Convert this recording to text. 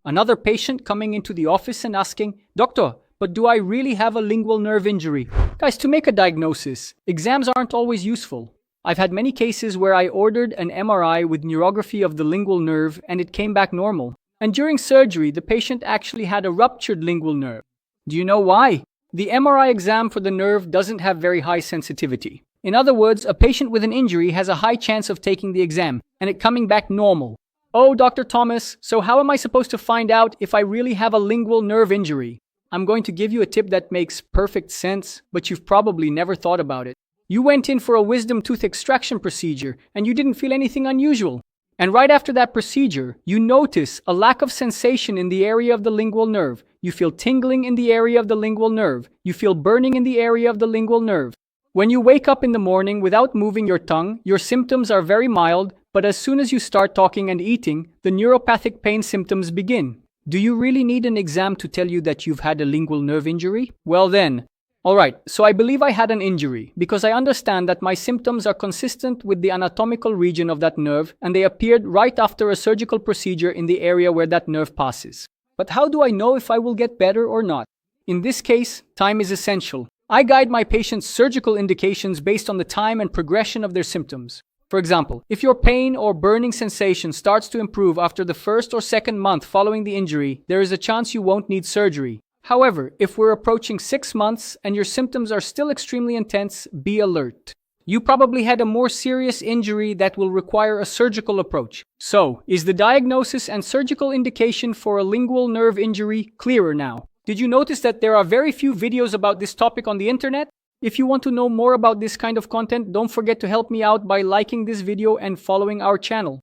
Another patient coming into the office and asking, "Doctor, but do I really have a lingual nerve injury?" Guys, to make a diagnosis, exams aren't always useful. I've had many cases where I ordered an MRI with neurography of the lingual nerve and it came back normal. And during surgery, the patient actually had a ruptured lingual nerve. Do you know why? The MRI exam for the nerve doesn't have very high sensitivity. In other words, a patient with an injury has a high chance of taking the exam and it coming back normal. Oh, Dr. Thomas, so how am I supposed to find out if I really have a lingual nerve injury? I'm going to give you a tip that makes perfect sense, but you've probably never thought about it. You went in for a wisdom tooth extraction procedure and you didn't feel anything unusual. And right after that procedure, you notice a lack of sensation in the area of the lingual nerve. You feel tingling in the area of the lingual nerve. You feel burning in the area of the lingual nerve. When you wake up in the morning without moving your tongue, your symptoms are very mild, but as soon as you start talking and eating, the neuropathic pain symptoms begin. Do you really need an exam to tell you that you've had a lingual nerve injury? Well then, alright, so I believe I had an injury because I understand that my symptoms are consistent with the anatomical region of that nerve and they appeared right after a surgical procedure in the area where that nerve passes. But how do I know if I will get better or not? In this case, time is essential. I guide my patients' surgical indications based on the time and progression of their symptoms. For example, if your pain or burning sensation starts to improve after the first or second month following the injury, there is a chance you won't need surgery. However, if we're approaching 6 months and your symptoms are still extremely intense, be alert. You probably had a more serious injury that will require a surgical approach. So, is the diagnosis and surgical indication for a lingual nerve injury clearer now? Did you notice that there are very few videos about this topic on the internet? If you want to know more about this kind of content, don't forget to help me out by liking this video and following our channel.